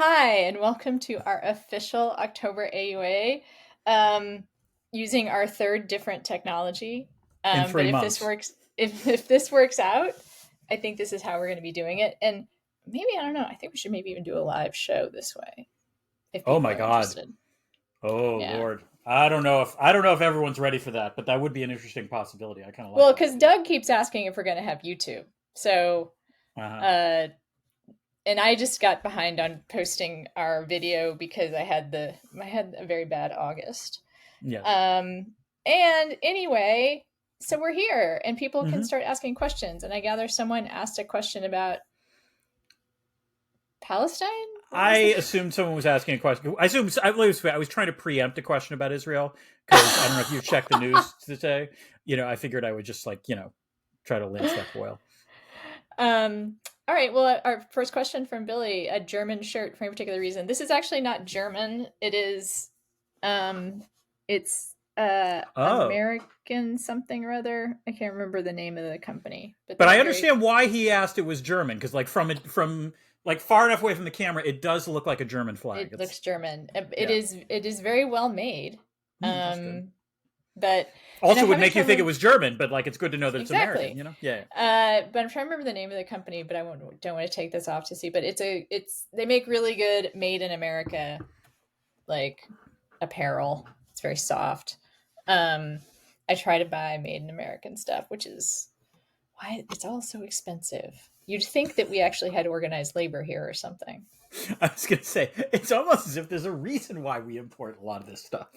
Hi, and welcome to our official October AUA using our third different technology. In But three if this months. works, if this works out, I think this is how we're going to be doing it. And maybe I don't know. I think we should maybe even do a live show this way if Oh people my are God. interested. Oh Yeah. Lord. I don't know if everyone's ready for that, but that would be an interesting possibility. I kind of like Well, that because idea. Doug keeps asking if we're going to have YouTube. So, Uh-huh. uh, and I just got behind on posting our video because I had a very bad August. Yes. And anyway, so we're here and people can hmm start asking questions. And I gather someone asked a question about Palestine. What I was the assumed someone was asking a question. I was trying to preempt a question about Israel because I don't know if you checked the news today. I figured I would just try to lynch that boil. um all right, well, our first question from Billy, a German shirt for any particular reason. This is actually not German. Um it's Oh. American something or other. I can't remember the name of the company, but But there's I a very understand why he asked it was German because from like far enough away from the camera, it does look like a German flag. it looks German. It Yeah. is very well made. That's good. Um but and I'm Also would having make you think it trouble was German, but like it's good to know that it's American, exactly. Yeah. But I'm trying to remember the name of the company, but don't want to take this off to see. But it's they make really good made in America like apparel. It's very soft. Um, I try to buy made in American stuff, which is why it's all so expensive. You'd think that we actually had organized labor here or something. I was gonna say it's almost as if there's a reason why we import a lot of this stuff.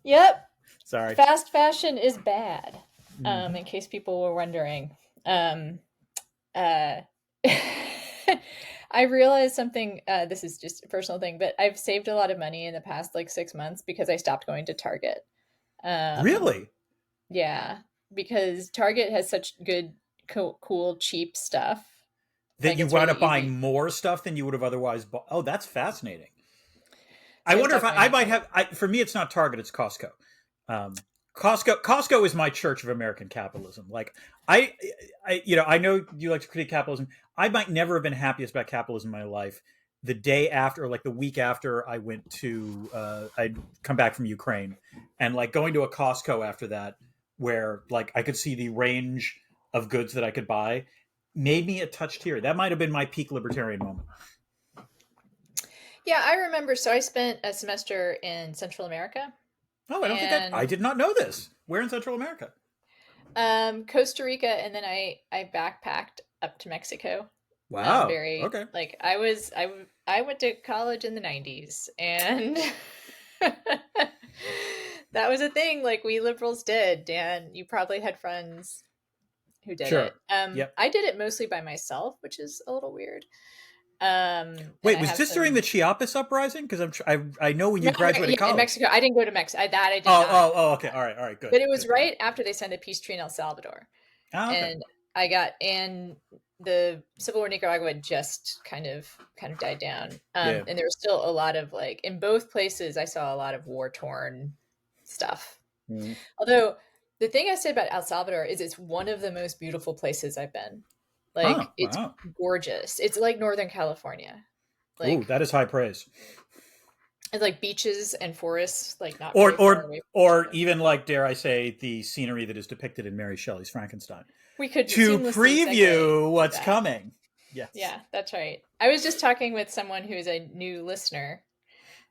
Yep, Sorry. fast fashion is bad. hmm In case people were wondering. Uh, I realized something. This is just a personal thing, but I've saved a lot of money in the past like 6 months because I stopped going to Target. Um, Really? yeah, because Target has such good, cool, cheap stuff. That Like you it's wound really up buying easy. more stuff than you would have otherwise bought? Oh, that's fascinating. I So I wonder if stopped going I to might Target. have. For me, it's not Target; it's Costco. Costco is my church of American capitalism. Like I know you like to critique capitalism. I might never have been happiest about capitalism in my life. The day after, or like the week after, I'd come back from Ukraine, and like going to a Costco after that, where like I could see the range of goods that I could buy, made me a touch tear. That might have been my peak libertarian moment. Yeah, I remember. So I spent a semester in Central America Oh, I don't think I and did not know this. Where in Central America? Costa Rica, and then I backpacked up to Mexico. Wow. Very Okay. like I went to college in the 90s, and that was a thing like we liberals did. Dan, you probably had friends who did it. Sure. Yep. I did it mostly by myself, which is a little weird. And Wait, I was have this during the some Chiapas uprising? Because I know when no, you graduated yeah, in college. Mexico. I didn't go to Mexico. That I did Oh, not. oh, oh. Okay. All right. Good. But it was Good. Good. right after they signed the peace treaty in El Salvador. Ah, okay. And and the civil war in Nicaragua had just kind of died down. Yeah. And there was still a lot of like in both places I saw a lot of war torn stuff. Mm. Although the thing I say about El Salvador is it's one of the most beautiful places I've been. Huh. Like it's Wow. gorgeous. It's like Northern California. Ooh, Like that is high praise. it's like beaches and forests, like not Or very far or away from each or other. even like dare I say the scenery that is depicted in Mary Shelley's Frankenstein. We could To seamlessly segue preview to what's that. coming. Yes. Yeah, that's right. I was just talking with someone who is a new listener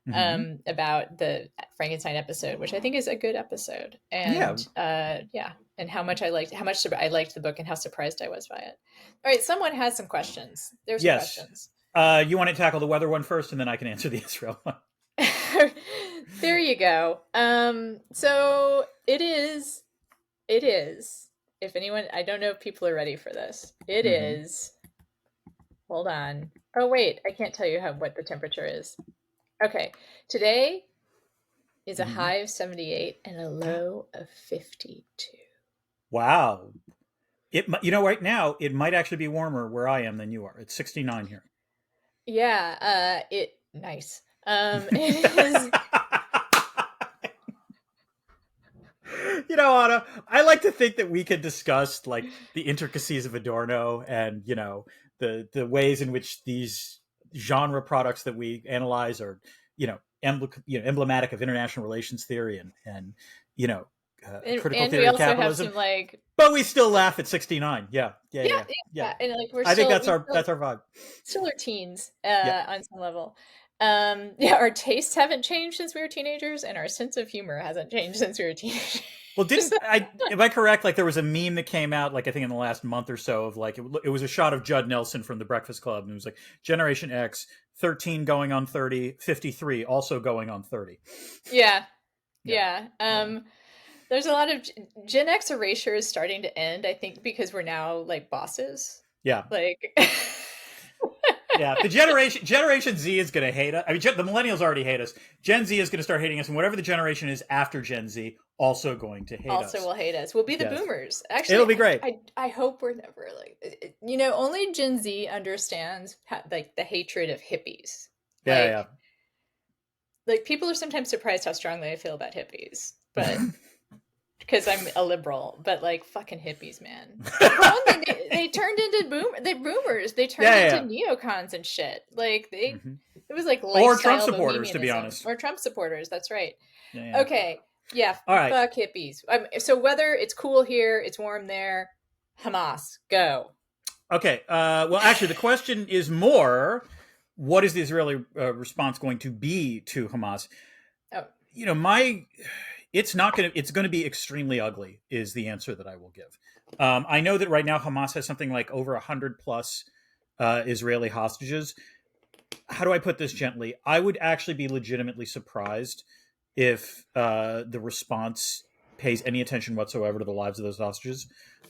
hmm about the Frankenstein episode, which I think is a good episode, Yeah. and yeah, and how much I liked the book and how surprised I was by it. All right, someone has some questions. There's some Yes. questions. You want to tackle the weather one first, and then I can answer the Israel one. There you go. So it is. If anyone, I don't know if people are ready for this. It hmm is. Hold on. Oh wait, I can't tell you what the temperature is. Okay, today is a hmm high of 78 and a low of 52. Wow. Right now it might actually be warmer where I am than you are. It's 69 here. Yeah, it nice. It is. Anna, I like to think that we could discuss like the intricacies of Adorno and the ways in which genre products that we analyze are, emblematic of international relations theory and you know, critical and we theory of also have capitalism. some like But we still laugh at 69. Yeah, yeah, yeah, yeah, yeah. yeah, and like we're I think still that's we our vibe. still are teens Yeah. on some level. Yeah, our tastes haven't changed since we were teenagers, and our sense of humor hasn't changed since we were teenagers. Well, didn't I? Am I correct? Like there was a meme that came out, like I think in the last month or so, of like it was a shot of Judd Nelson from The Breakfast Club, and it was like Generation X, 13 going on 30, 53 also going on 30. Yeah, Yeah, yeah. yeah, There's a lot of Gen X erasure is starting to end, I think, because we're now like bosses. yeah. Like Yeah, the Generation Z is going to hate us. I mean, the millennials already hate us. Gen Z is going to start hating us, and whatever the generation is after Gen Z, also going to hate also us. will hate us. We'll be the Yes, boomers. Actually, it'll be great. I hope we're never like only Gen Z understands like the hatred of hippies. Yeah, Like people are sometimes surprised how strongly I feel about hippies, but because I'm a liberal, but like fucking hippies, man. They turned into boomers. They turned into neocons and shit. Like it was like or Trump lifestyle supporters, to be bohemianism. honest. Or Trump supporters. That's right. Yeah. Okay, yeah. All right. Fuck hippies. So whether it's cool here, it's warm there. Hamas, go. Okay. Well, actually, the question is more: what is the Israeli response going to be to Hamas? Oh, it's not going to. It's going to be extremely ugly. Is the answer that I will give. I know that right now Hamas has something like over 100 plus Israeli hostages. How do I put this gently? I would actually be legitimately surprised if the response pays any attention whatsoever to the lives of those hostages.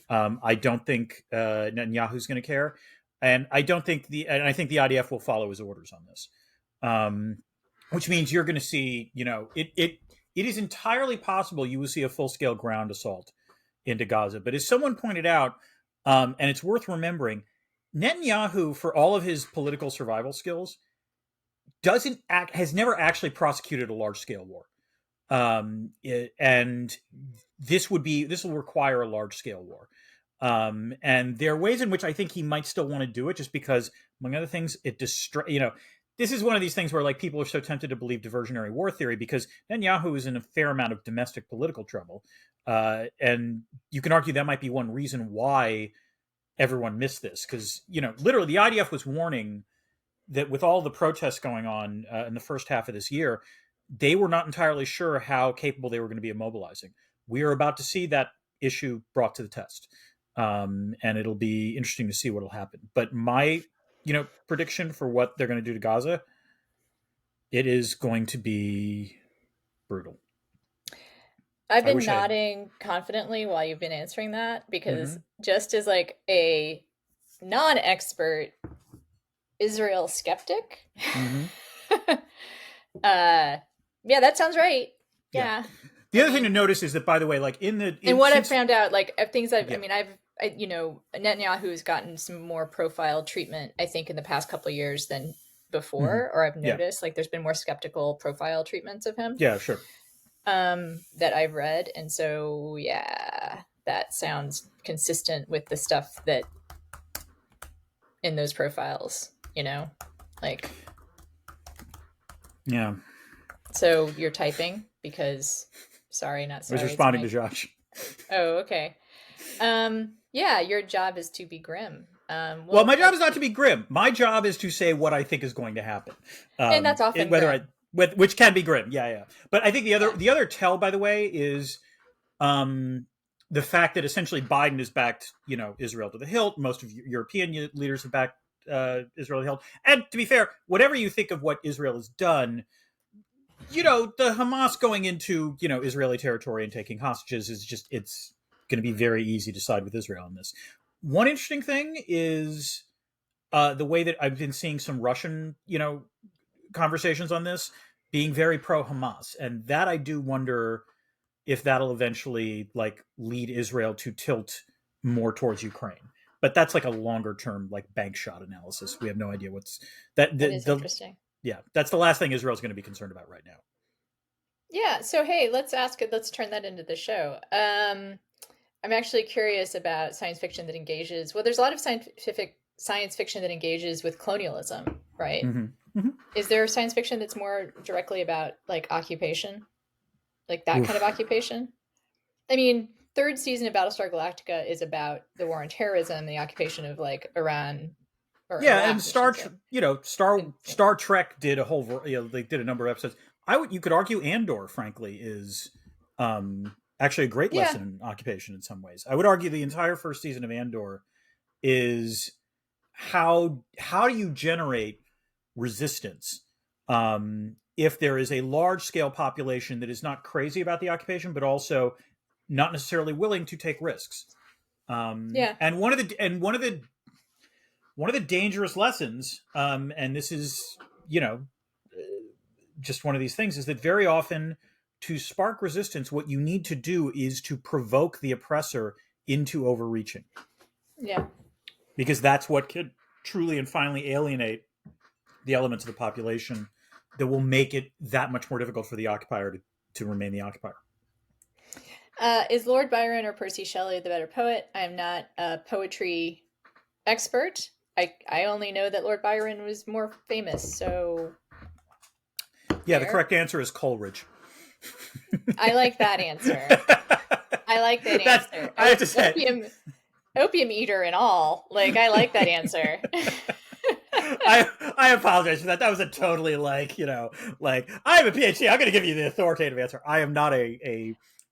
I don't think Netanyahu's going to care, and I think the IDF will follow his orders on this, which means you're going to see, it is entirely possible you will see a full scale ground assault into Gaza. But as someone pointed out, and it's worth remembering, Netanyahu, for all of his political survival skills, has never actually prosecuted a large scale war, and this will require a large scale war. And there are ways in which I think he might still want to do it, just because, among other things, this is one of these things where like people are so tempted to believe diversionary war theory because Netanyahu is in a fair amount of domestic political trouble, and you can argue that might be one reason why everyone missed this, because literally the IDF was warning that with all the protests going on in the first half of this year, they were not entirely sure how capable they were going to be of mobilizing. We are about to see that issue brought to the test, and it'll be interesting to see what will happen. But my prediction for what they're going to do to Gaza, it is going to be brutal. I've been nodding confidently while you've been answering that, because just as like a non-expert Israel skeptic, yeah, that sounds right. Yeah. The other thing to notice is that, by the way, like I've found out, like things Netanyahu has gotten some more profile treatment, I think, in the past couple of years than before, or I've noticed like there's been more skeptical profile treatments of him. Yeah, sure. That I've read, and so yeah, that sounds consistent with the stuff that in those profiles, like yeah. So you're typing because sorry, not sorry. I was responding to Josh. Oh, okay. Yeah, your job is to be grim. Well, my job is not to be grim. My job is to say what I think is going to happen, and that's often which can be grim. Yeah. But I think the other tell, by the way, is the fact that essentially Biden has backed Israel to the hilt. Most of European leaders have backed Israel to the hilt. And to be fair, whatever you think of what Israel has done, the Hamas going into Israeli territory and taking hostages is just, it's going to be very easy to side with Israel on this. One interesting thing is the way that I've been seeing some Russian conversations on this being very pro Hamas, and that I do wonder if that'll eventually like lead Israel to tilt more towards Ukraine. But that's like a longer term, like bank shot analysis. We have no idea what's that. That is interesting. Yeah, that's the last thing Israel's going to be concerned about right now. Yeah. So hey, let's turn that into the show. I'm actually curious about science fiction that engages. Well, there's a lot of science fiction that engages with colonialism. right? Mm-hmm. Mm-hmm. Is there science fiction that's more directly about like occupation, like that kind of Oof. occupation? I mean, third season of Battlestar Galactica is about the war on terrorism, the occupation of like Iran or Yeah, and Iraq, I should say. Star And, Star Trek did a whole they did a number of episodes. You could argue Andor, frankly, is actually a great yeah, lesson in occupation in some ways. I would argue the entire first season of Andor is how do you generate resistance if there is a large scale population that is not crazy about the occupation, but also not necessarily willing to take risks. yeah, And one of the dangerous lessons, and this is just one of these things, is that very often to spark resistance, what you need to do is to provoke the oppressor into overreaching, yeah. because that's what could truly and finally alienate the elements of the population that will make it that much more difficult for the occupier to remain the occupier. Is Lord Byron or Percy Shelley the better poet? I am not a poetry expert. I only know that Lord Byron was more famous, so Yeah, the there. correct answer is Coleridge. I like that answer. I like that That's, answer. I have to say, Opium eater and all. Like I like that answer. I apologize for that. That was a totally like I have a PhD. I'm going to give you the authoritative answer. I am not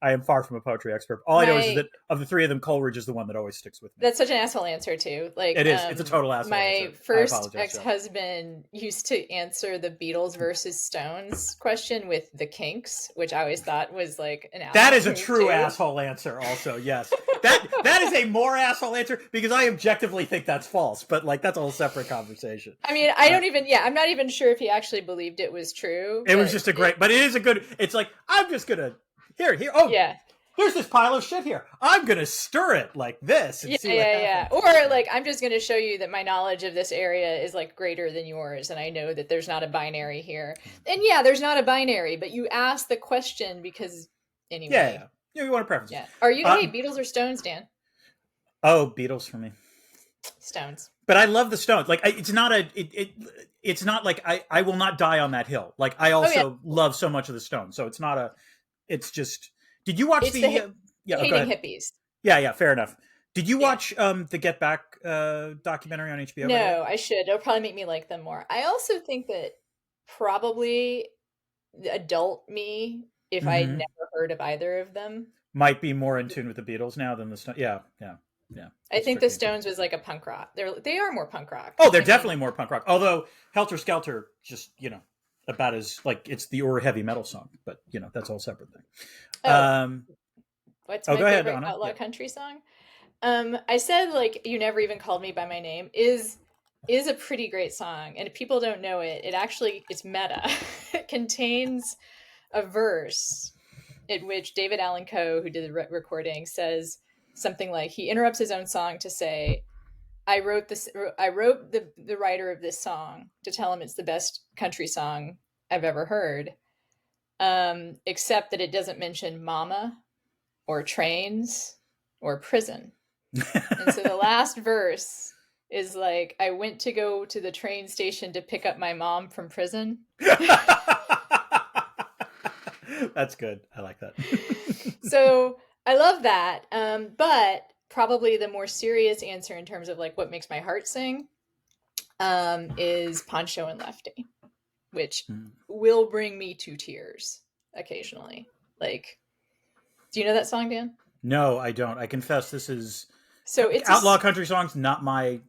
I am far from a poetry expert. All I know is My that of the three of them, Coleridge is the one that always sticks with me. That's such an asshole answer too. Like, It is. It's a total asshole my answer. I first apologize, Jeff. ex-husband used to answer the Beatles versus Stones question with the Kinks, which I always thought was like an asshole That is a move, true too. asshole answer. Also, yes, that is a more asshole answer because I objectively think that's false. But like that's a whole separate conversation. I mean, I don't even. Yeah, I'm not even sure if he actually believed it was true. It was just a great, but it is a good. It's like I'm just gonna here. Oh, yeah, here's this pile of shit here. I'm gonna stir it like this and yeah, see what happens. Or like, I'm just going to show you that my knowledge of this area is like greater than yours, and I know that there's not a binary here. And yeah, there's not a binary, but you asked the question because anyway. Yeah. You want a preference? Yeah. Are you? Hey, Um, Beatles or Stones, Dan? oh, Beatles for me. Stones. But I love the Stones. Like it's not it's not like I will not die on that hill. Like I Oh yeah, also love so much of the Stones. So it's not a. It's just. Did you watch it's the yeah, go hating ahead. hippies. Yeah, fair enough. Did you Yeah. watch the Get Back documentary on HBO? By the way? No, I should. It'll probably make me like them more. I also think that probably the adult me, if I'd Mm-hmm. never heard of either of them, Might be more in tune with the Beatles now than the Stones. Yeah. I That's think the tricky. Stones was like a punk rock. They are more punk rock. Oh, they're I definitely mean, more punk rock. Although Helter Skelter, just about as like it's the or heavy metal song, but that's a whole separate thing. oh, Um, what's oh, my go ahead, favorite Anna. outlaw Yeah. country song? I said like "You Never Even Called Me by My Name" is a pretty great song, and if people don't know it, it's meta. It contains a verse in which David Allan Coe, who did the recording, says something like he interrupts his own song to say, "I wrote this. I wrote the writer of this song to tell him it's the best country song I've ever heard, except that it doesn't mention mama or trains or prison." And so the last verse is like, "I went to go to the train station to pick up my mom from prison." That's good. I like that. So I love that. But probably the more serious answer in terms of like what makes my heart sing is Poncho and Lefty, which will bring me to tears occasionally. Like, do you know that song, Dan? No, I don't. I confess this is So it's outlaw country songs, not my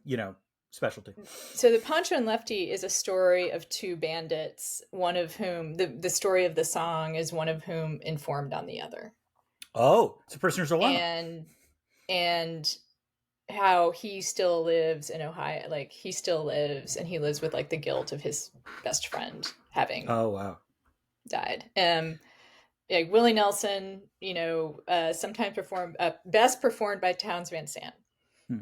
specialty. So the Poncho and Lefty is a story of two bandits, one of whom the story of the song is one of whom informed on the other. Oh, it's a prisoner's dilemma. And how he still lives in Ohio, like he still lives and he lives with like the guilt of his best friend having died. Like Willie Nelson, sometimes best performed by Townes Van Sant.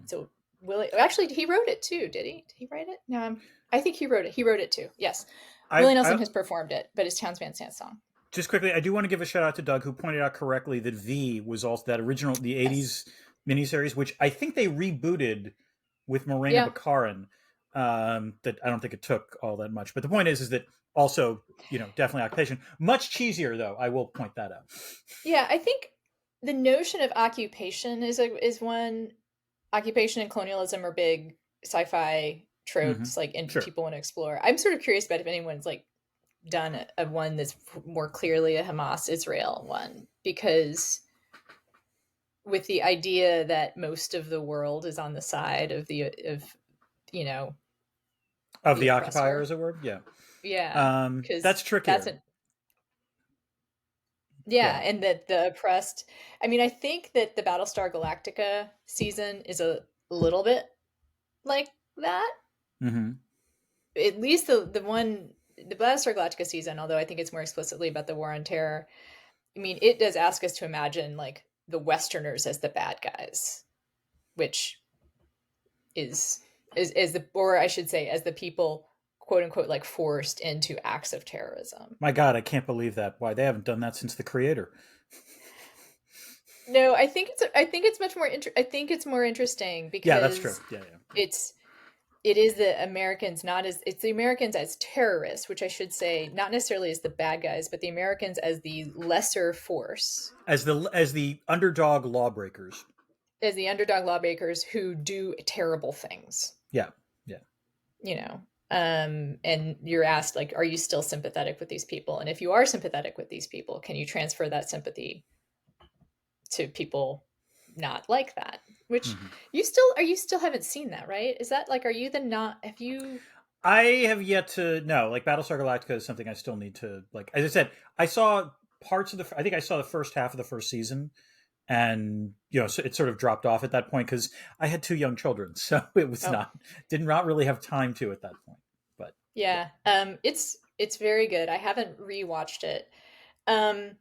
So Willie, actually, he wrote it too, did he? Did he write it? No, I think he wrote it. He wrote it too. Yes, Willie Nelson has performed it, but it's Townes Van Sant's song. Just quickly, I do want to give a shout out to Doug, who pointed out correctly that V was also that original, the 80s miniseries, which I think they rebooted with Morena Baccarin. that I don't think it took all that much. But the point is that also, definitely occupation. Much cheesier, though. I will point that out. Yeah, I think the notion of occupation is one. Occupation and colonialism are big sci-fi Mm-hmm. tropes, like, and Sure. people want to explore. I'm sort of curious about if anyone's like done a one that's more clearly a Hamas Israel one, because with the idea that most of the world is on the side of you know Of the the occupier, oppressor. as it were. Yeah. Yeah, That's because that's trickier. a Go yeah, ahead. and that the oppressed. I mean, I think that the Battlestar Galactica season is a little bit like that. Mm-hmm. At least the Battlestar Galactica season, although I think it's more explicitly about the war on terror. I mean, it does ask us to imagine like the Westerners as the bad guys, which is the, or I should say, as the people, quote unquote, like forced into acts of terrorism. My God, I can't believe that. Why they haven't done that since the creator. No, I think it's much more I think it's more interesting Yeah, that's true. because Yeah, yeah. it's it is the Americans, not as it's the Americans as terrorists, which I should say not necessarily as the bad guys, but the Americans as the lesser force, As the underdog lawbreakers. as the underdog lawmakers who do terrible things, Yeah, yeah. you know. And you're asked, like, are you still sympathetic with these people? And if you are sympathetic with these people, can you transfer that sympathy to people not like that? Which Mm-hmm. you still haven't seen that, right? Is that like, are you the not have you I have yet to no, like Battlestar Galactica is something I still need to like. As I said, I saw parts of the. I think I saw the first half of the first season, and so it sort of dropped off at that point because I had two young children, so it was oh not did not really have time to at that point. But yeah. yeah, it's very good. I haven't rewatched it. Um,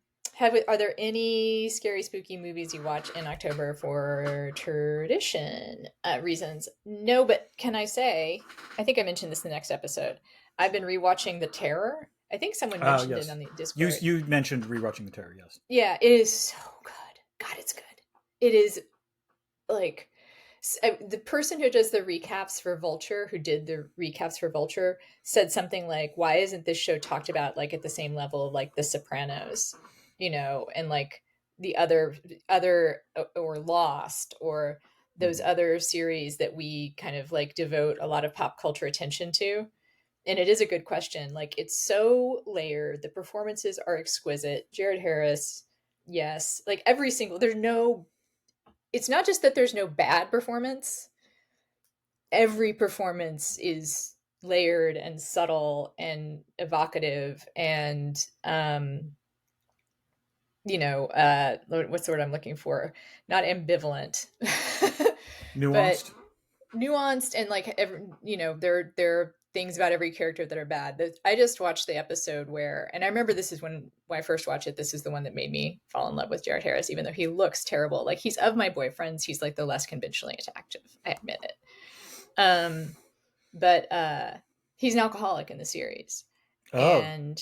are there any scary, spooky movies you watch in October for tradition reasons? No, but can I say? I think I mentioned this in the next episode. I've been rewatching The Terror. I think someone mentioned it Yes, on the you Discord. you mentioned rewatching the Terror. Yes. Yeah, it is so good. God, it's good. It is like the person who does the recaps for Vulture, who did the recaps for Vulture, said something like, "Why isn't this show talked about like at the same level of like The Sopranos, and like the other or Lost or those Mm-hmm. other series that we kind of like devote a lot of pop culture attention to?" And it is a good question. Like, it's so layered. The performances are exquisite. Jared Harris, yes, like every single. There's no it's not just that there's no bad performance. Every performance is layered and subtle and evocative and what's the word I'm looking for? Not ambivalent, but Nuanced. nuanced, and like there are things about every character that are bad. I just watched the episode where, and I remember this is when I first watched it. This is the one that made me fall in love with Jared Harris, even though he looks terrible. Like, he's of my boyfriends, he's like the less conventionally attractive. I admit it. But he's an alcoholic in the series, Oh, and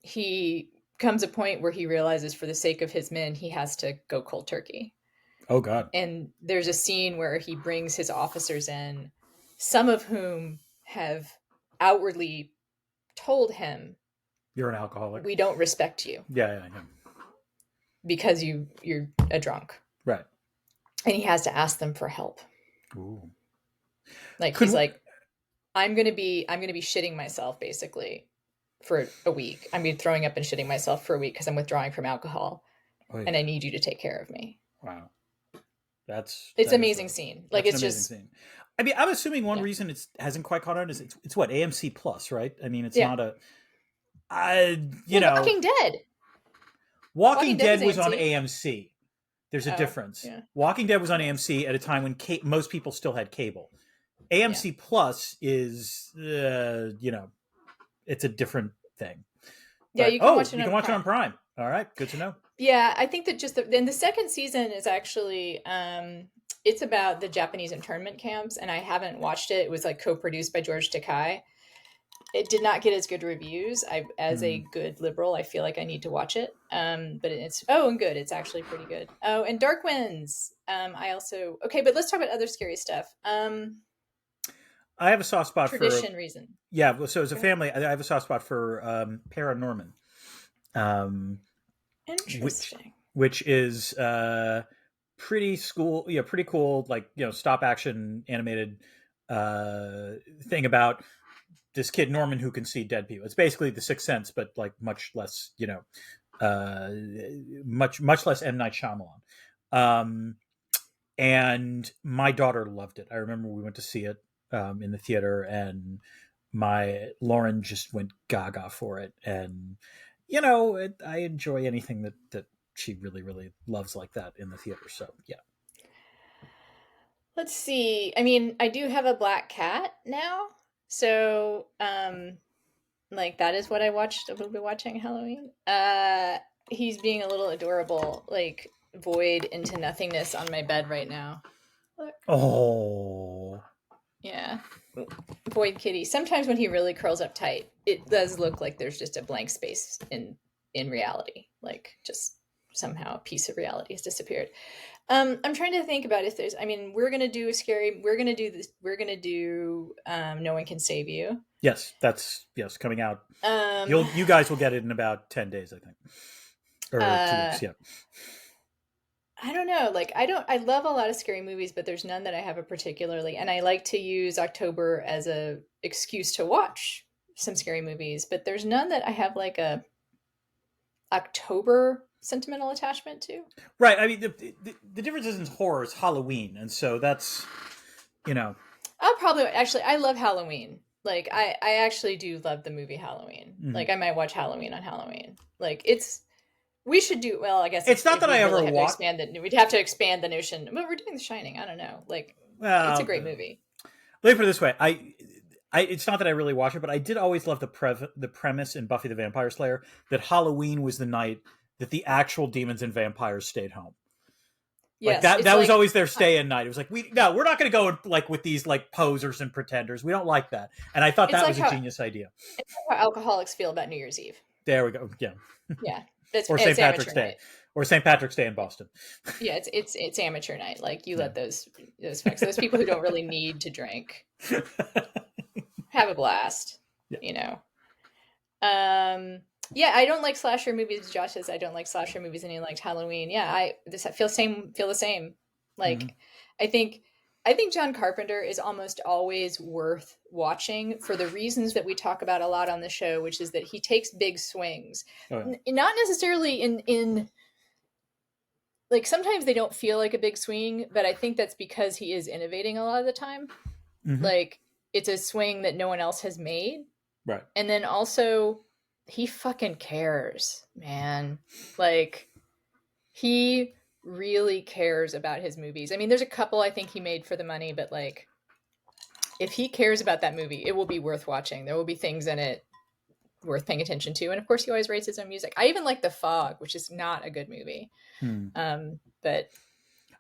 he comes a point where he realizes for the sake of his men he has to go cold turkey. oh God, And there's a scene where he brings his officers in, some of whom have outwardly told him, you're an alcoholic. "We don't respect you Yeah, yeah, yeah. because you're a drunk." Right. And he has to ask them for help. Ooh. Like, he's Could like, I'm going to be shitting myself basically for a week. I'm going to be throwing up and shitting myself for a week because I'm withdrawing from alcohol, Oy, and I need you to take care of me. wow. That's It's that an is amazing rough. scene. Like, That's an it's amazing just, scene. I mean, I'm assuming one yeah. reason it hasn't quite caught on is it's what AMC Plus, right? I mean, it's Yeah. not a, I you Well, know, Walking Dead. Walking Walking Dead was Dead was on AMC. AMC. There's a Oh, difference. yeah. Walking Dead was on Yeah. AMC at a time when most people still had cable. Yeah. AMC Plus is, it's a different thing. Yeah, But you can watch it you can on watch it on Prime. Prime. All right, good to know. Yeah, I think that just then the second season is actually it's about the Japanese internment camps, and I haven't watched it. It was like co-produced by George Takei. It did not get as good reviews. As a Hmm. good liberal, I feel like I need to watch it. But and good. It's actually pretty good. Oh, and Dark Winds. I also okay, but let's talk about other scary stuff. I have a soft spot for tradition reason. yeah. So as a family, I have a soft spot for Paranorman, um, which Interesting. which is pretty cool, like stop action animated thing about this kid Norman who can see dead people. It's basically The Sixth Sense, but like much less, uh, much less M. Night Shyamalan. Um, and my daughter loved it. I remember we went to see it in the theater, and my Lauren just went gaga for it. And I enjoy anything that she really really loves like that in the theater. So yeah. Let's see. I mean, I do have a black cat now. So, like that is what I will be watching Halloween. He's being a little adorable, like void into nothingness on my bed right now. Look. Oh. Yeah. Void kitty. Sometimes when he really curls up tight, it does look like there's just a blank space in reality. Like just somehow a piece of reality has disappeared. I'm trying to think about if there's. I mean, we're gonna do a scary. We're gonna do this. We're gonna do. No One Can Save You. Yes, that's coming out. Um, You guys will get it in about 10 days, I think, or 2 weeks. Yeah. I don't know. Like, I love a lot of scary movies, but there's none that I have a particularly. And I like to use October as a excuse to watch some scary movies, but there's none that I have like a October sentimental attachment to. Right. I mean, the difference isn't horror; it's Halloween, and so that's you know. I'll probably actually I love Halloween. Like I actually do love the movie Halloween. Mhm. Like I might watch Halloween on Halloween. Like it's we should do well. I guess It's not if that we I ever really have to watch. expand it. We'd have to expand the notion. But we're doing The Shining. I don't know. Like it's a Well, great movie. let me put it this way: it's not that I really watch it, but I did always love the premise in Buffy the Vampire Slayer that Halloween was the night that the actual demons and vampires stayed home. Like Yes, that it's that was like always their stay-in night. It was like we're not going to go like with these like posers and pretenders. We don't like that. And I thought it's that like was a genius idea. it's like how alcoholics feel about New Year's Eve. There we go. Yeah. Yeah, it's Or St. it's Patrick's amateur Day. night. Or St. Patrick's Day in Boston. Yeah, it's amateur night. Like you Yeah. let those folks, those people who don't really need to drink, have a blast. Yeah. You know. Yeah, I don't like slasher movies. Josh says I don't like slasher movies, and he liked Halloween. Yeah, I feel the same. Like, Mhm. I think John Carpenter is almost always worth watching for the reasons that we talk about a lot on the show, which is that he takes big swings, Oh, yeah. not necessarily in like sometimes they don't feel like a big swing, but I think that's because he is innovating a lot of the time. Mhm. Like it's a swing that no one else has made. Right. And then also, he fucking cares, man. Like, he really cares about his movies. I mean, there's a couple I think he made for the money, but like, if he cares about that movie, it will be worth watching. There will be things in it worth paying attention to. And of course, he always rates his own music. I even like The Fog, which is not a good movie. Hmm. But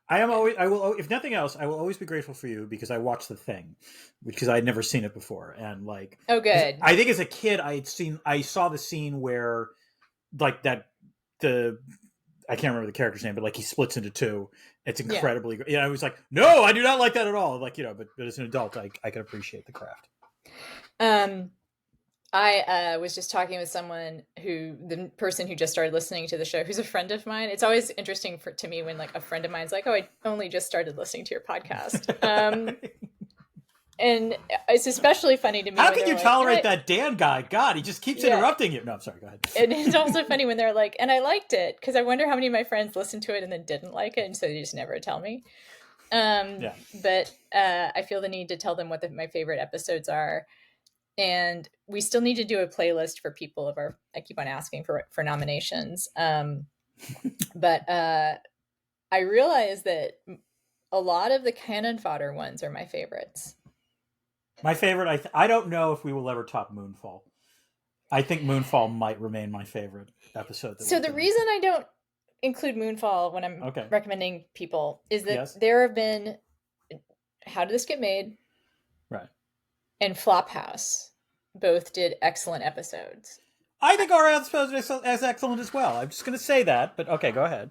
I will, if nothing else, I will always be grateful for you because I watched The Thing, because I had never seen it before, and like, oh, good. I think as a kid I saw the scene where, like I can't remember the character's name, but like he splits into two. It's incredibly great. Yeah, I was like, no, I do not like that at all. Like but as an adult, I can appreciate the craft. I was just talking with someone the person who just started listening to the show, who's a friend of mine. It's always interesting to me when like a friend of mine's like, "Oh, I only just started listening to your podcast," and it's especially funny to me. How can you tolerate that Dan guy? God, he just keeps interrupting you. No, I'm sorry. Go ahead. And it's also funny when they're like, "And I liked it," because I wonder how many of my friends listened to it and then didn't like it, and so they just never tell me. But I feel the need to tell them what my favorite episodes are. And we still need to do a playlist for people I keep on asking for nominations. But I realize that a lot of the cannon fodder ones are my favorites. My favorite, I don't know if we will ever top Moonfall. I think Moonfall might remain my favorite episode. So the reason I don't include Moonfall when I'm recommending people is that there have been How Did This Get Made? Right. And Flophouse both did excellent episodes. I think our episode is as excellent as well. I'm just going to say that, but okay, go ahead.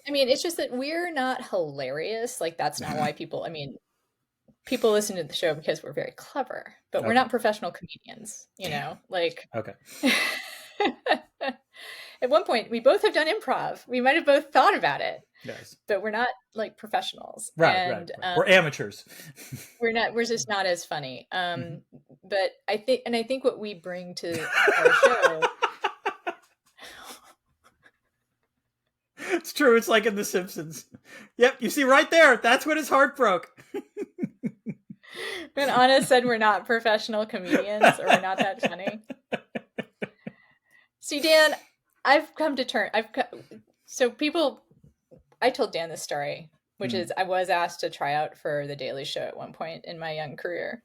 I mean, it's just that we're not hilarious. Like, that's not why people, I mean, people listen to the show because we're very clever, but we're Okay. not professional comedians, you know, like Okay. at one point we both have done improv. We might have both thought about it, Yes. but we're not like professionals. Right. Right. And Right. We're amateurs. we're just not as funny. Mhm. But I think what we bring to our show. It's true. It's like in The Simpsons. Yep. You see right there. That's when his heart broke. When Anna said we're not professional comedians or we're not that funny. See, Dan, I've come to terms. So people, I told Dan this story, which is I was asked to try out for The Daily Show at one point in my young career,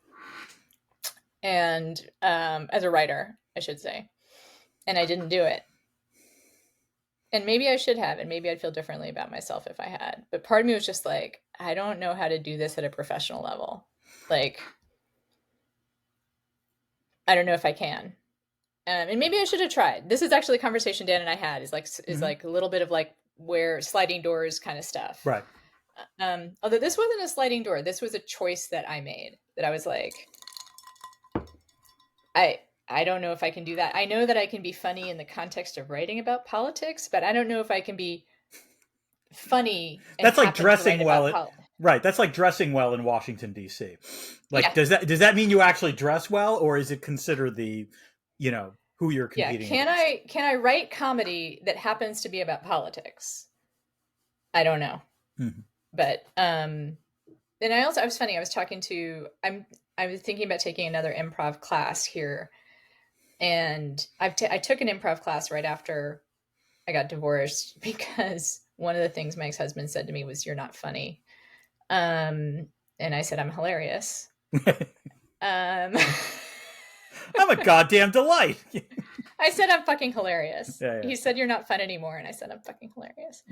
and as a writer, I should say, and I didn't do it. And maybe I should have, and maybe I'd feel differently about myself if I had. But part of me was just like, I don't know how to do this at a professional level. Like, I don't know if I can. And maybe I should have tried. This is actually a conversation Dan and I had. Is like a little bit of like where sliding doors kind of stuff. Right. Although this wasn't a sliding door, this was a choice that I made. That I was like, I don't know if I can do that. I know that I can be funny in the context of writing about politics, but I don't know if I can be funny. And That's like happen to dressing write well. about Right. That's like dressing well in Washington, D.C. Like, Yeah. does that mean you actually dress well, or is it considered the, who you're Yeah. competing Can I write comedy that happens to be about politics? I don't know. Mhm. But and I was funny. I was talking to I was thinking about taking another improv class here, and I took an improv class right after I got divorced because one of the things my ex-husband said to me was, "You're not funny," and I said, "I'm hilarious." Um, I'm a goddamn delight. I said, "I'm fucking hilarious." Yeah, yeah. He said, "You're not fun anymore," and I said, "I'm fucking hilarious."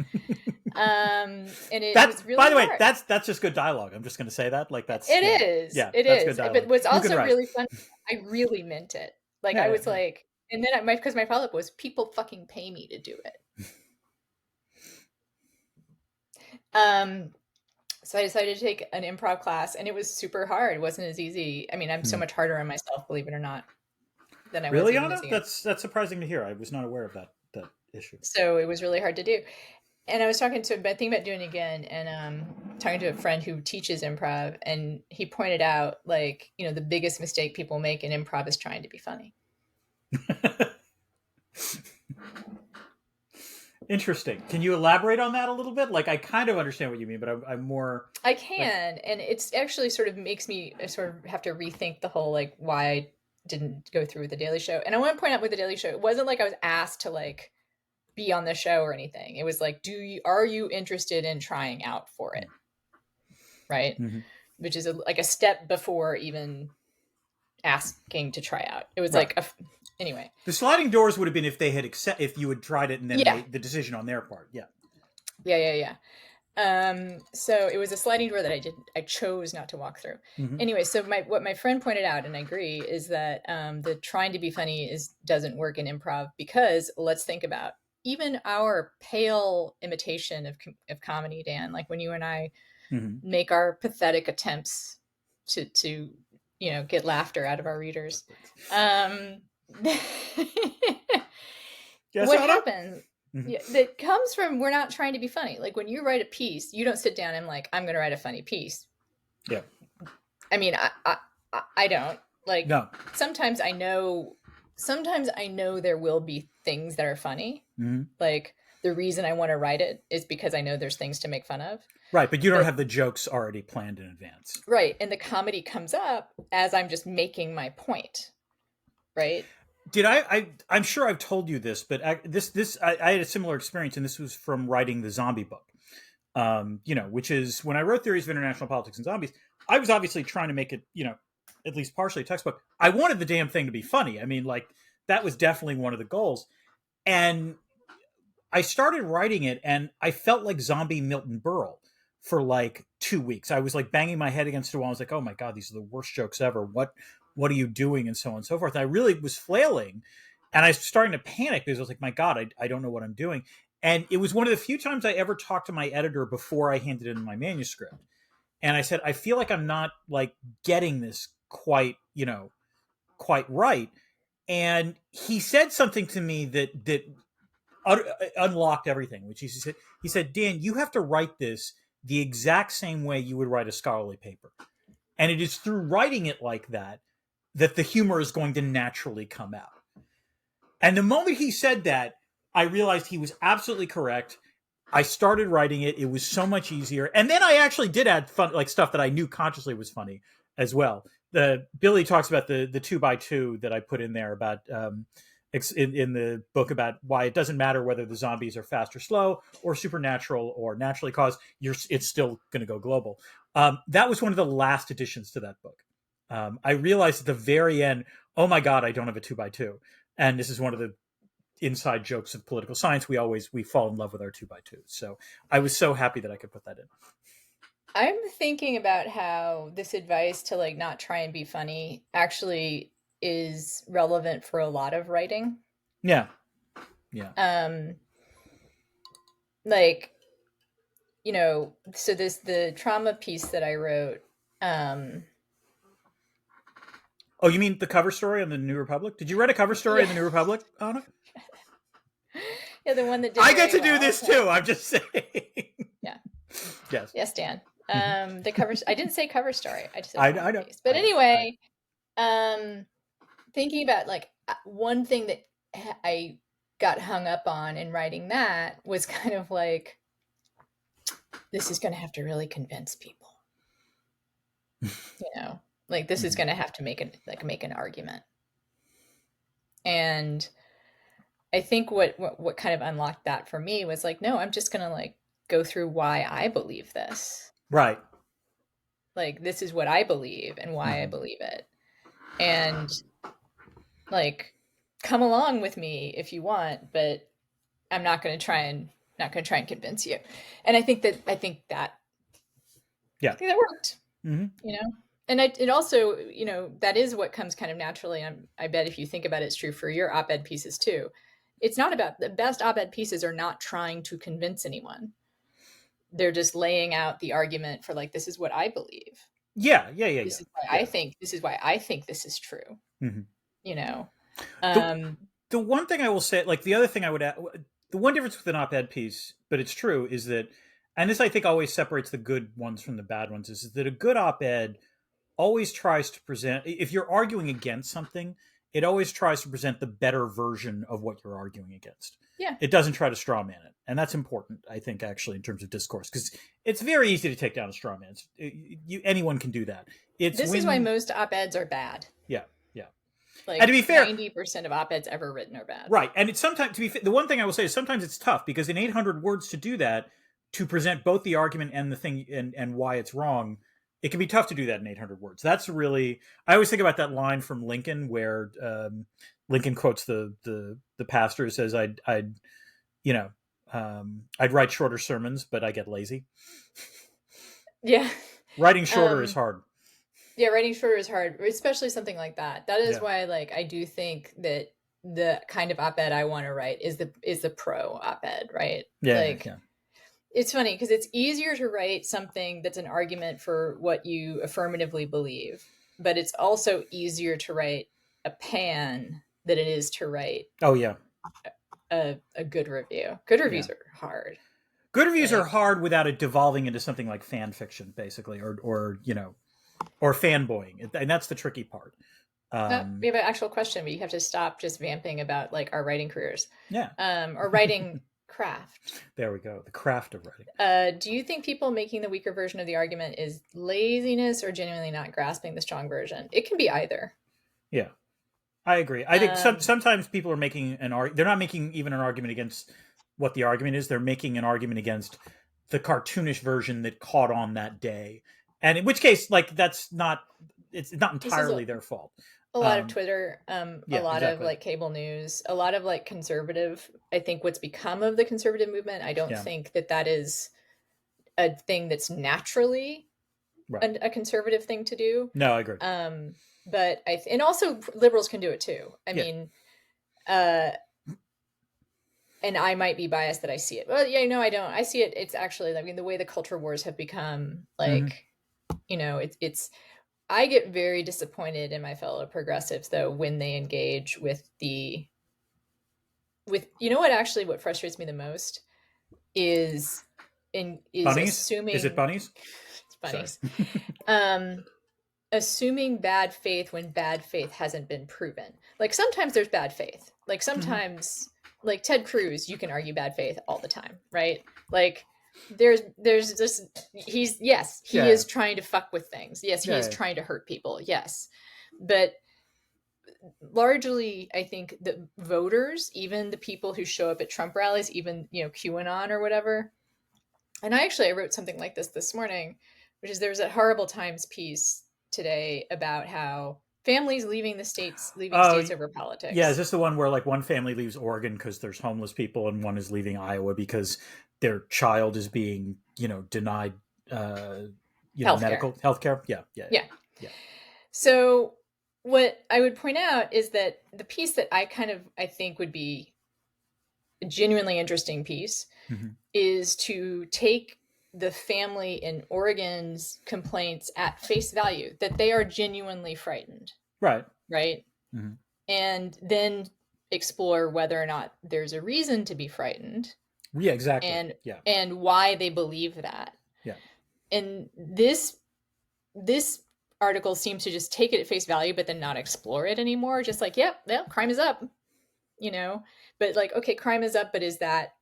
And it That's, was really by the way, hard. that's just good dialogue. I'm just going to say that. Like, that's It is. Yeah, It that's is. good dialogue. But what's You can also write. really fun, I really meant it. Like Yeah, I yeah, was yeah. like, and then because my follow-up was, people fucking pay me to do it. So I decided to take an improv class, and it was super hard. It wasn't as easy. I mean, I'm so much harder on myself, believe it or not, than I was Really, even Anna? as a young. That's surprising to hear. I was not aware of that issue. So it was really hard to do. And I was talking to, but thinking about doing it again, and talking to a friend who teaches improv, and he pointed out, like, the biggest mistake people make in improv is trying to be funny. Interesting. Can you elaborate on that a little bit? Like, I kind of understand what you mean, but I'm more. I can, and it's actually sort of makes me sort of have to rethink the whole like why I didn't go through with the Daily Show. And I want to point out with the Daily Show, it wasn't like I was asked to like be on the show or anything. It was like, are you interested in trying out for it? Right, which is like a step before even asking to try out. It was Right. like anyway. The sliding doors would have been if they had if you had tried it and then made the decision on their part. Yeah. Yeah. So it was a sliding door that I chose not to walk through. Anyway, so what my friend pointed out, and I agree, is that the trying to be funny doesn't work in improv, because let's think about even our pale imitation of comedy, Dan, like when you and I make our pathetic attempts to get laughter out of our readers. Yes, what Anna? happens that comes from, we're not trying to be funny. Like when you write a piece, you don't sit down and like, I'm going to write a funny piece. Yeah. I mean, I don't like, No. sometimes I know there will be things that are funny. Like the reason I want to write it is because I know there's things to make fun of. Right, but you don't have the jokes already planned in advance. Right, and the comedy comes up as I'm just making my point. Right? Did I'm sure I've told you this, but I had a similar experience, and this was from writing the zombie book. Which is when I wrote Theories of International Politics and Zombies, I was obviously trying to make it, at least partially a textbook. I wanted the damn thing to be funny. I mean, like, that was definitely one of the goals. And I started writing it, and I felt like zombie Milton Berle for like 2 weeks. I was like banging my head against the wall. I was like, oh my God, these are the worst jokes ever. What are you doing? And so on and so forth. And I really was flailing, and I was starting to panic because I was like, my God, I don't know what I'm doing. And it was one of the few times I ever talked to my editor before I handed in my manuscript. and I said, I feel like I'm not like getting this quite, quite right. And he said something to me that unlocked everything, which he said, Dan, you have to write this the exact same way you would write a scholarly paper. And it is through writing it like that that the humor is going to naturally come out. And the moment he said that, I realized he was absolutely correct. I started writing it. It was so much easier. And then I actually did add fun, like stuff that I knew consciously was funny as well. Billy talks about the 2x2 that I put in there about in the book about why it doesn't matter whether the zombies are fast or slow or supernatural or naturally caused. It's still going to go global. That was one of the last additions to that book. I realized at the very end, oh my God, I don't have a 2x2. And this is one of the inside jokes of political science. We fall in love with our 2x2. So I was so happy that I could put that in. I'm thinking about how this advice to like not try and be funny actually is relevant for a lot of writing. Yeah. Like, so the trauma piece that I wrote. Oh, you mean the cover story on the New Republic? Did you write a cover story in the New Republic, Anna? Yeah, the one that did I get to well. do this too. I'm just saying. Yeah. Yes, Dan. The cover. I didn't say cover story. I just said I know. Piece. But anyway, thinking about like one thing that I got hung up on in writing that was kind of like, this is going to have to really convince people. Like this is going to have to make an argument. And I think what kind of unlocked that for me was like, no, I'm just going to like go through why I believe this. Right. Like, this is what I believe and why I believe it. And like, come along with me if you want, but I'm not going to try and convince you. And I think that worked, and it also, that is what comes kind of naturally. I bet if you think about it, it's true for your op-ed pieces too. It's not about the best op-ed pieces are not trying to convince anyone. They're just laying out the argument for like, this is what I believe. Yeah. This is why I think this is true. The one thing I will say, like the other thing I would add, the one difference with an op-ed piece, but it's true, is that, and this I think always separates the good ones from the bad ones, is that a good op-ed always tries to present, if you're arguing against something, it always tries to present the better version of what you're arguing against. Yeah. It doesn't try to straw man it. And that's important, I think, actually, in terms of discourse, because it's very easy to take down a straw man. Anyone can do that. This is why most op-eds are bad. Yeah. Like, and to be fair, 90% of op-eds ever written are bad. Right. And it's sometimes, to be fair, the one thing I will say is sometimes it's tough, because in 800 words to do that, to present both the argument and the thing and why it's wrong, it can be tough to do that in 800 words. That's really, I always think about that line from Lincoln where Lincoln quotes the pastor who says, I'd write shorter sermons, but I get lazy. Yeah. Writing shorter is hard. Yeah, writing shorter is hard, especially something like that. That is why, like, I do think that the kind of op-ed I want to write is the pro op-ed, right? Yeah. It's funny because it's easier to write something that's an argument for what you affirmatively believe, but it's also easier to write a pan than it is to write. Oh yeah. A good review. Good reviews are hard. Good reviews are hard without it devolving into something like fan fiction, basically, or fanboying, and that's the tricky part. We have an actual question, but you have to stop just vamping about like our writing careers. Yeah. Or writing craft. There we go. The craft of writing. Do you think people making the weaker version of the argument is laziness or genuinely not grasping the strong version? It can be either. Yeah, I agree. I think sometimes people are making they're not making even an argument against what the argument is. They're making an argument against the cartoonish version that caught on that day. And in which case, like, it's not entirely their fault. A lot of Twitter, a lot of like cable news, a lot of like conservative. I think what's become of the conservative movement, I don't think that is a thing that's naturally a conservative thing to do. No, I agree. But and also liberals can do it too. I mean, and I might be biased that I see it. Well, yeah, no, I don't. I see it. It's actually, I mean, the way the culture wars have become like you know, it's I get very disappointed in my fellow progressives though when they engage with you know what frustrates me the most is Bunnies? Is it assuming bunnies? it's Sorry. bunnies. um assuming bad faith when bad faith hasn't been proven. Like sometimes there's bad faith. Like sometimes like Ted Cruz, you can argue bad faith all the time, right? Like there's just he Yeah. is trying to fuck with things. Yes, he is Yeah. trying to hurt people. Yes. But largely I think the voters, even the people who show up at Trump rallies, even, you know, QAnon or whatever. And I wrote something like this morning, which is there's a Horrible Times piece today about how families leaving Oh, states over yeah. Is politics. this the one where like one family leaves Oregon because there's homeless people, and one is leaving Iowa because their child is being, denied, Healthcare. medical health care? Yeah, yeah, Yeah. yeah, So what I would point out is that the piece that I think would be a genuinely interesting piece yeah. Hmm. is to take the family in Oregon's complaints at face value, that they are genuinely frightened, Right. right? Hmm. And then explore whether or not there's a reason to be frightened, Yeah, exactly. and Yeah, why they believe that. yeah. And this article seems to just take it at face value but then not explore it anymore, just like, yep, crime is up, you know. But like, okay, crime is up, but is that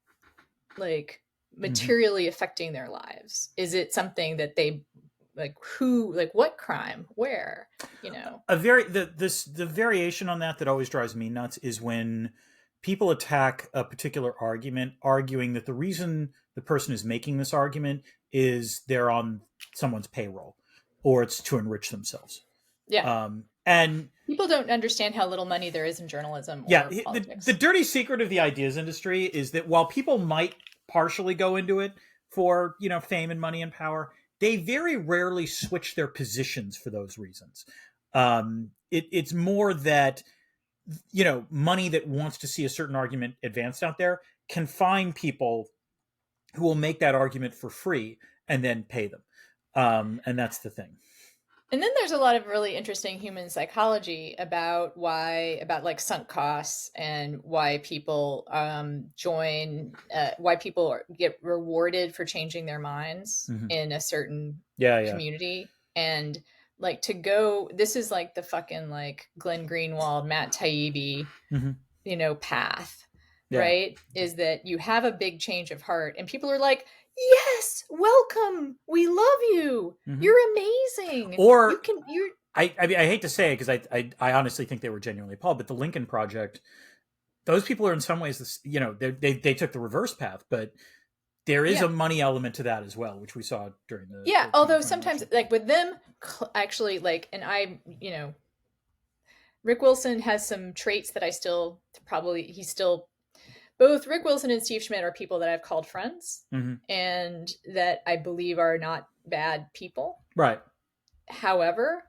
like Hmm. materially affecting their lives? Is it something that they like, who, like, what crime, where, you know? The variation on that always drives me nuts is when people attack a particular argument, arguing that the reason the person is making this argument is they're on someone's payroll or it's to enrich themselves. Yeah, And people don't understand how little money there is in journalism yeah, or the politics. dirty secret of the ideas industry is that while people might partially go into it for, fame and money and power, they very rarely switch their positions for those reasons. It's more that, money that wants to see a certain argument advanced out there can find people who will make that argument for free and then pay them. And that's the thing. And then there's a lot of really interesting human psychology about like sunk costs and why people why people get rewarded for changing their minds Hmm. in a certain Yeah, yeah. community. And like, this is like the fucking like Glenn Greenwald, Matt Taibbi, Hmm. path, Yeah. right? Is that you have a big change of heart and people are like, yes, welcome, we love you, Hmm. you're amazing, Or you're I mean, I hate to say it because I honestly think they were genuinely appalled, but the Lincoln Project, those people are in some ways, they took the reverse path, but there is yeah, a money element to that as well, which we saw during yeah. the Although 2020 sometimes election. like with them, actually, like, and Rick Wilson has some traits that I still probably he's still both Rick Wilson and Steve Schmidt are people that I've called friends Hmm. and that I believe are not bad people. Right. However,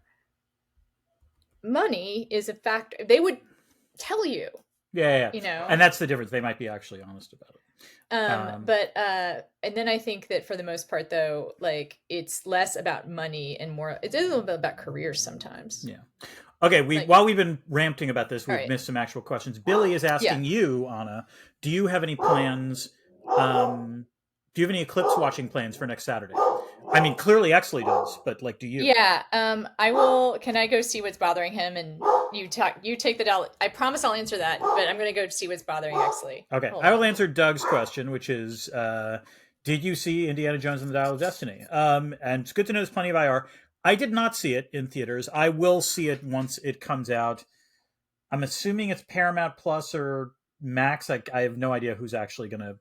money is a factor. They would tell you, Yeah, yeah, yeah. you know. And that's the difference. They might be actually honest about it. But and then I think that for the most part, though, like it's less about money and more. It's a little bit about careers sometimes. Yeah. Okay. Like, While we've been ranting about this, all we've right, missed some actual questions. Billy is yeah, asking you, Anna, do you have any plans? Do you have any eclipse watching plans for next Saturday? I mean, clearly Exley does, but like, do you? yeah. I will. Can I go see what's bothering him? And you talk. You take the dollar. I promise I'll answer that. But I'm going to go see what's bothering Exley. Okay, Hold I will on. answer Doug's question, which is, did you see Indiana Jones and the Dial of Destiny? And it's good to know there's plenty of IR. I did not see it in theaters. I will see it once it comes out. I'm assuming it's Paramount Plus or Max. I have no idea who's actually going to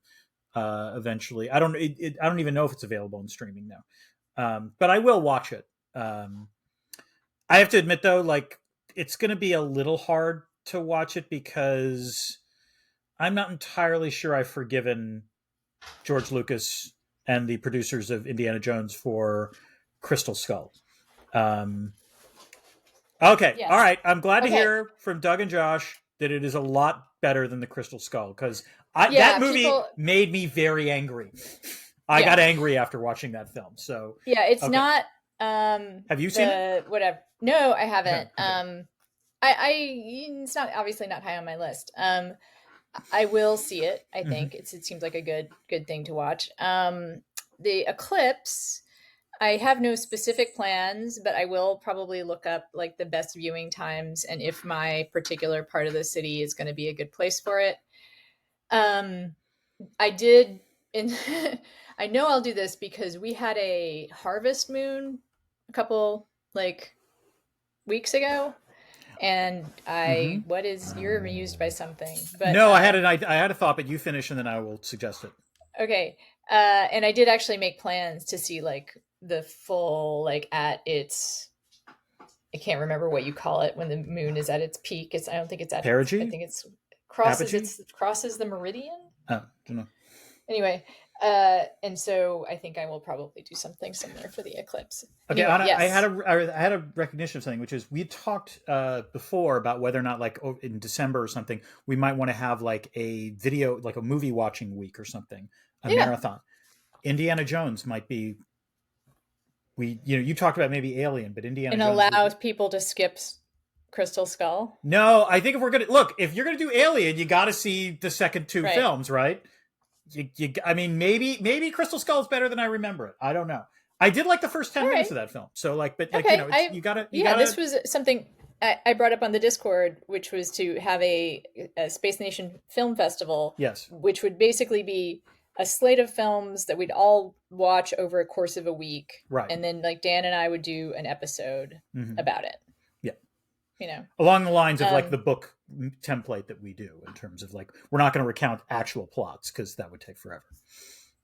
eventually. I don't even know if it's available in streaming now. But I will watch it. I have to admit though, like it's going to be a little hard to watch it because I'm not entirely sure I've forgiven George Lucas and the producers of Indiana Jones for Crystal Skull. Um, okay, all Yes. right. I'm glad to Okay. hear from Doug and Josh that it is a lot better than the Crystal Skull because that Yeah. movie People. made me very angry. I Yeah. got angry after watching that film. So Yeah. It's okay, not. Have you seen it? The whatever. No, I Okay. haven't. Okay. It's not obviously not high on my list. I will see it. I Hmm. think it seems like a good thing to watch. The Eclipse. I have no specific plans, but I will probably look up like the best viewing times and if my particular part of the city is going to be a good place for it. Um, I did, in I know I'll do this because we had a harvest moon a couple like weeks ago, and Hmm. what is you're amused by something, but No, I had a thought, but you finish and then I will suggest it. okay, and I did actually make plans to see like the full like at its I can't remember what you call it when the moon is at its peak. I don't think it's at its. I Perigee? think it's Apogee? crosses the meridian. Oh, don't know. Anyway, and so I think I will probably do something similar for the eclipse. Okay, Anyway, Anna, yes, I had a recognition of something, which is we talked before about whether or not, like, in December or something, we might want to have like a video, like a movie watching week or something, a yeah, marathon. Indiana Jones might be. You talked about maybe Alien, but Indiana and Jones would allow be. people to skip Crystal Skull. No, I think if you're gonna do Alien, you got to see the second two Right. films, right? I mean, maybe Crystal Skull is better than I remember it. I don't know. I did like the first All 10 minutes right. of that film. So like, but like Okay. it's you This gotta. was something I brought up on the Discord, which was to have a Space Nation Film Festival, Yes, which would basically be a slate of films that we'd all watch over a course of a week, right. and then like Dan and I would do an episode Hmm. about it. Yeah, You know, along the lines of like um, the book template that we do in terms of like we're not going to recount actual plots because that would take forever.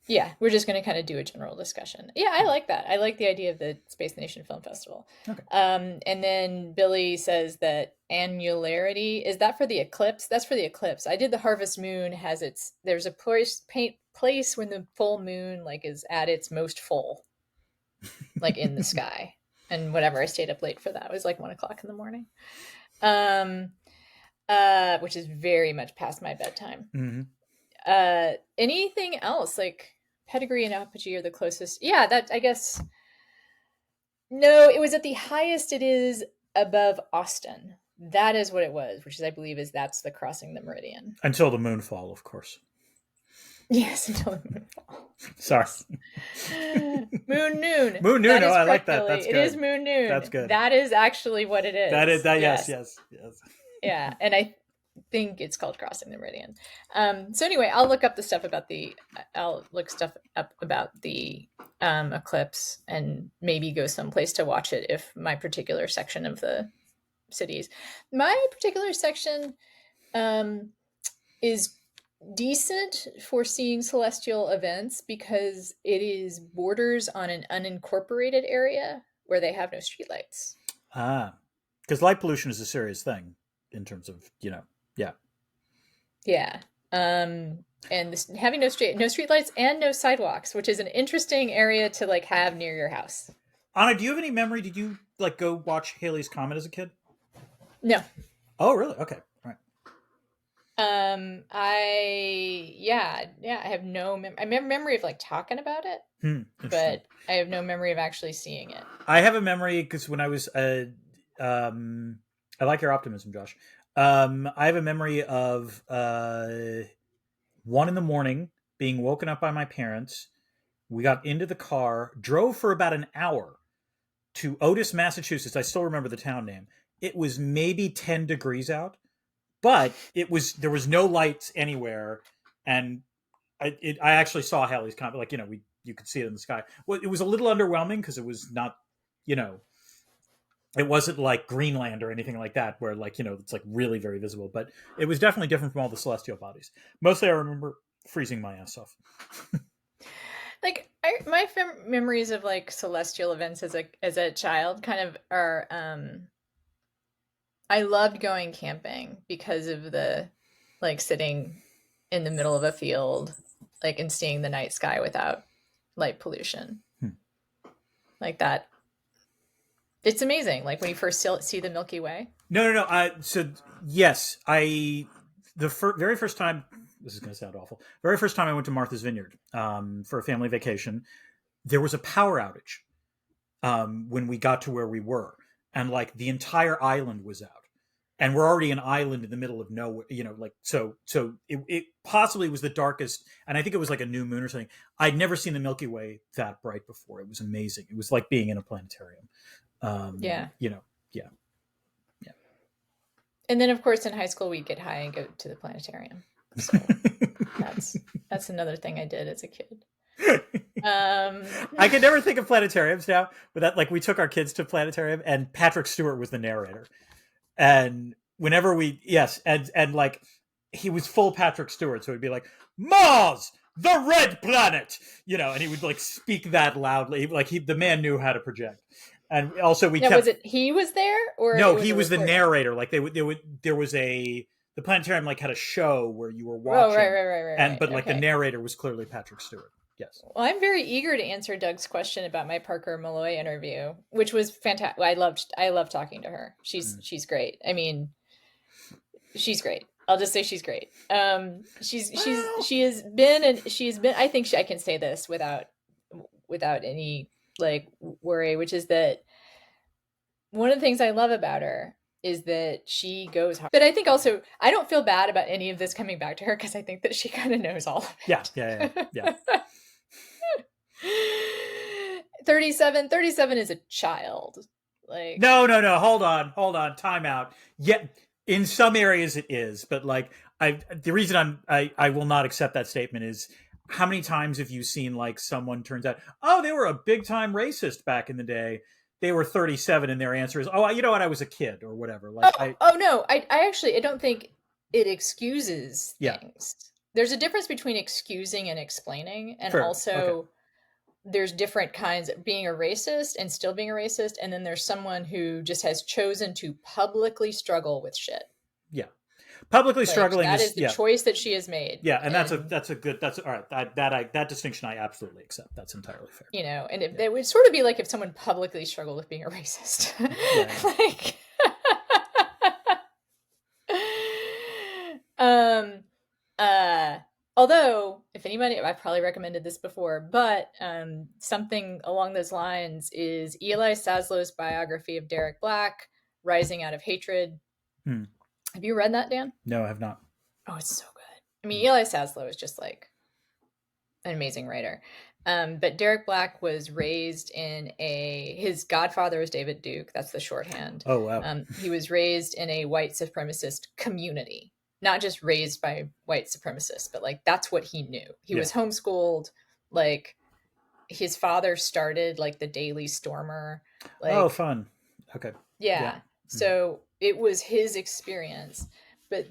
yeah, we're just going to kind of do a general discussion. Yeah, I Yeah. like that. I like the idea of the Space Nation Film Festival. Okay. And then Billy says that annularity is that for the eclipse? That's for the eclipse. I did the harvest moon has there's a place when the full moon like is at its most full, like in the sky. And whatever, I stayed up late for that. It was like 1 o'clock in the morning. Um, which is very much past my bedtime. Hmm. Anything else like pedigree and apogee are the closest. Yeah, that I guess. No, it was at the highest it is above Austin. That is what it was, which is I believe is that's the crossing the meridian. Until the moonfall, of course. Yes, until the moonfall. Sorry. Yes. Moon noon. Moon noon. That Oh, is I like correct, that. Billy. That's It good. is moon noon. That's good. That is actually what it is. That is that. Yes. Yes. Yes. Yes. Yeah, and I think it's called crossing the meridian. So anyway, I'll look up the stuff about I'll look stuff up about the eclipse and maybe go someplace to watch it if my particular section of the cities. My particular section is decent for seeing celestial events because it is borders on an unincorporated area where they have no streetlights. Ah, because light pollution is a serious thing in terms of yeah. Yeah. And having no streetlights and no sidewalks, which is an interesting area to like have near your house. Anna, do you have any memory? Did you like go watch Haley's Comet as a kid? No. Oh, really? Okay, all right. I have no I have memory of like talking about it, Interesting. but I have no memory of actually seeing it. I have a memory because when I was I like your optimism, Josh. I have a memory of 1 a.m. being woken up by my parents. We got into the car, drove for about an hour to Otis, Massachusetts. I still remember the town name. It was maybe 10 degrees out, but there was no lights anywhere, and I actually saw Halley's Comet. Like you could see it in the sky. Well, it was a little underwhelming because it was not it wasn't like Greenland or anything like that, where like it's like really very visible. But it was definitely different from all the celestial bodies. Mostly, I remember freezing my ass off. Like my memories of like celestial events as a child kind of are. I loved going camping because of the like sitting in the middle of a field, like and seeing the night sky without light pollution, like that. It's amazing. Like when you first see the Milky Way. No. So yes, very first time. This is going to sound awful. Very first time I went to Martha's Vineyard for a family vacation, there was a power outage, when we got to where we were, and like the entire island was out, and we're already an island in the middle of nowhere, like so it possibly was the darkest, and I think it was like a new moon or something. I'd never seen the Milky Way that bright before. It was amazing. It was like being in a planetarium. Yeah. Yeah, yeah. And then of course in high school we get high and go to the planetarium. So that's another thing I did as a kid. I could never think of planetariums now, but that, like, we took our kids to planetarium, and Patrick Stewart was the narrator, and whenever and like he was full Patrick Stewart, so he'd be like, Mars, the red planet, and he would like speak that loudly, like the man knew how to project. And also we now, kept was it he was there or no, it he was the recording? narrator. Like there was the planetarium like had a show where you were Oh, watching, right. but like the Okay. narrator was clearly Patrick Stewart. Yes. Well, I'm very eager to answer Doug's question about my Parker Malloy interview, which was fantastic. I loved talking to her. She's great. I mean, she's great. I'll just say she's great. She has been. I think I can say this without any like worry, which is that one of the things I love about her is that she goes hard. But I think also I don't feel bad about any of this coming back to her because I think that she kind of knows all of it. Yeah. 37 is a child. Like No. Hold on. Time out. Yeah, in some areas it is, but like the reason I will not accept that statement is, how many times have you seen like someone turns out, oh, they were a big time racist back in the day. They were 37 and their answer is, oh, you know what, I was a kid or whatever. Like no, I actually I don't think it excuses things. Yeah. There's a difference between excusing and explaining, and Fair. also Okay. there's different kinds of being a racist and still being a racist, and then there's someone who just has chosen to publicly struggle with shit. Yeah. Publicly Like, struggling that is the yeah. choice that she has made. Yeah, and that's a good, that's all right. That distinction I absolutely accept. That's entirely fair. And it would sort of be like if someone publicly struggled with being a racist. Yeah. Like although if anybody, I've probably recommended this before, but something along those lines is Eli Saslow's biography of Derek Black, Rising Out of Hatred. Have you read that, Dan? No, I have not. Oh, it's so good. I mean, Eli Saslow is just like an amazing writer. But Derek Black was raised in his godfather was David Duke. That's the shorthand. Oh, wow. He was raised in a white supremacist community, not just raised by white supremacists, but like that's what he knew. He was homeschooled. Like his father started like the Daily Stormer. Like, oh, fun. Okay. Yeah. So it was his experience. But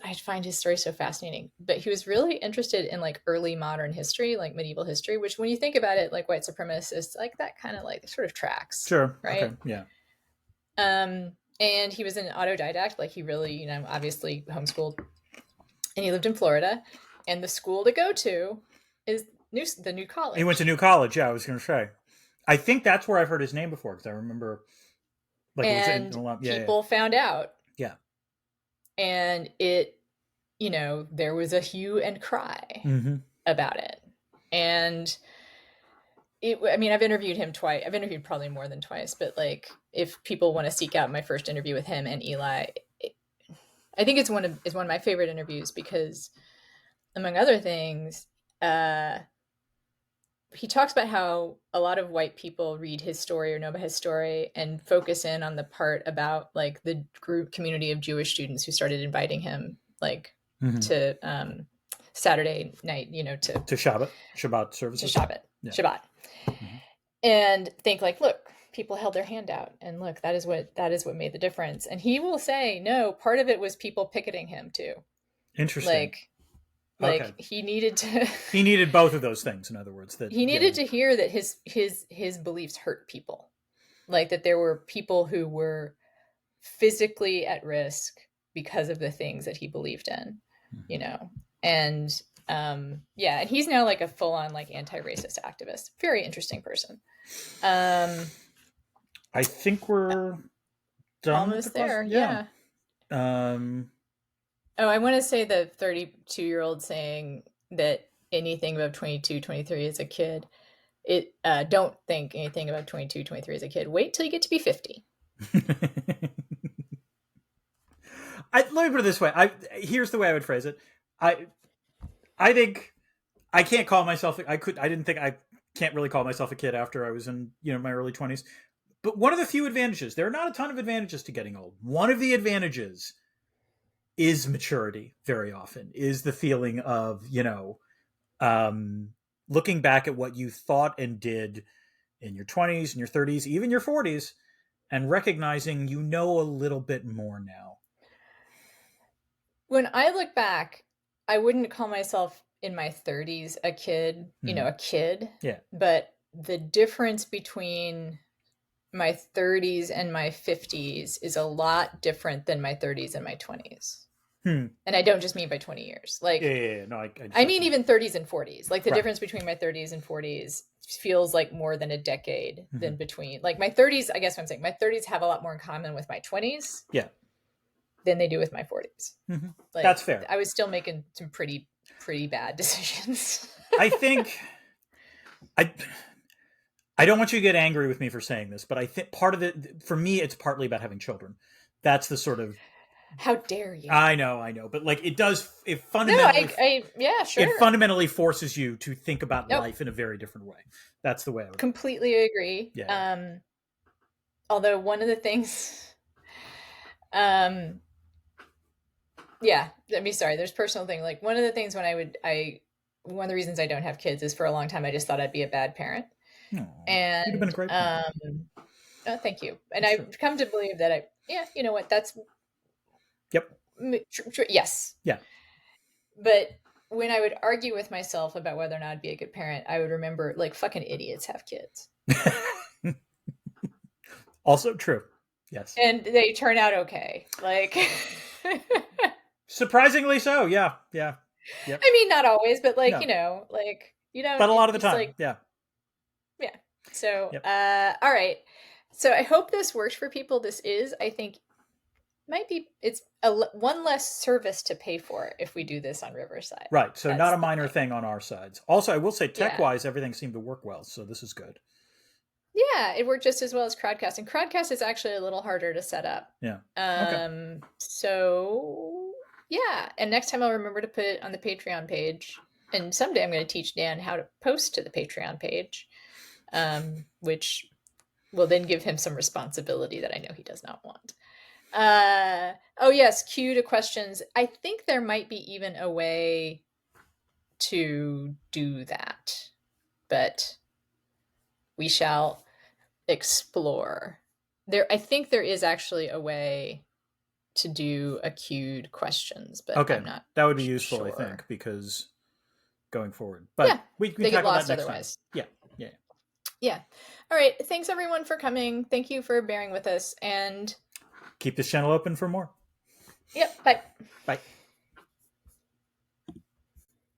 I find his story so fascinating. But he was really interested in like early modern history, like medieval history, which when you think about it, like white supremacists, like that kind of like sort of tracks. Sure. Right. Okay. Yeah. And he was an autodidact, like he really, obviously homeschooled, and he lived in Florida, and the school to go to is the New College. He went to New College. Yeah, I was going to say. I think that's where I've heard his name before because I remember. Like and it was people found out. Yeah. And it, there was a hue and cry about it. And I've interviewed him twice. I've interviewed probably more than twice, but like if people want to seek out my first interview with him and Eli, I think it's one of my favorite interviews because, among other things, he talks about how a lot of white people read his story or know about his story and focus in on the part about like the group community of Jewish students who started inviting him like to Saturday night, to Shabbat services. To Shabbat. And think like, look, people held their hand out and look, that is what made the difference. And he will say, no, part of it was people picketing him too. Interesting. Like he needed both of those things. In other words, that he needed to hear that his beliefs hurt people, like that there were people who were physically at risk because of the things that he believed in, and and he's now like a full-on like anti-racist activist. Very interesting person. I think we're done. Almost there. Yeah. Oh, I want to say the 32-year-old saying that anything above 22, 23 is a kid don't think anything about 22, 23 as a kid. Wait till you get to be 50. Let me put it this way. Here's the way I would phrase it. I think I can't call myself. I can't really call myself a kid after I was in my early 20s. But one of the few advantages, there are not a ton of advantages to getting old. One of the advantages is maturity. Very often is the feeling of looking back at what you thought and did in your 20s and your 30s, even your 40s, and recognizing a little bit more now. When I look back, I wouldn't call myself in my 30s a kid, a kid. Yeah. But the difference between my 30s and my 50s is a lot different than my 30s and my 20s. And I don't just mean by 20 years. Like, No, I mean even 30s and 40s. Like the difference between my 30s and 40s feels like more than a decade than between. Like my 30s, I guess what I'm saying, my 30s have a lot more in common with my 20s. Yeah. Than they do with my 40s. Like, that's fair. I was still making some pretty bad decisions. I think I don't want you to get angry with me for saying this, but I think part of it, for me, it's partly about having children. That's the sort of... How dare you? I know. But like it fundamentally... No, yeah, sure. It fundamentally forces you to think about life in a very different way. That's the way I would... Completely agree. Yeah. Although one of the things... there's personal thing. Like one of the things one of the reasons I don't have kids is for a long time I just thought I'd be a bad parent. And you'd have been a great parent. Oh, thank you. And I've come to believe that you know what, that's... Yep. Yes. Yeah. But when I would argue with myself about whether or not I'd be a good parent, I would remember like fucking idiots have kids. Also true. Yes. And they turn out okay. Like surprisingly so. Yeah. Yep. I mean, not always, but like, No. But a lot of the time. Like, yeah. So, all right. So I hope this works for people. This is, I think, it's one less service to pay for if we do this on Riverside. Right. So not a minor thing on our sides. Also, I will say tech-wise, everything seemed to work well. So this is good. Yeah, it worked just as well as Crowdcast. And Crowdcast is actually a little harder to set up. Yeah. Okay. So, yeah. And next time I'll remember to put it on the Patreon page. And someday I'm going to teach Dan how to post to the Patreon page, which will then give him some responsibility that I know he does not want. Oh, yes. Cue to questions. I think there might be even a way to do that. But... we shall explore. I think there is actually a way to do a queued questions, but I'm not. That would be useful, I think, because going forward. But we tackle that next otherwise. Time. Yeah. All right. Thanks everyone for coming. Thank you for bearing with us, and keep this channel open for more. Yep. Bye. Bye.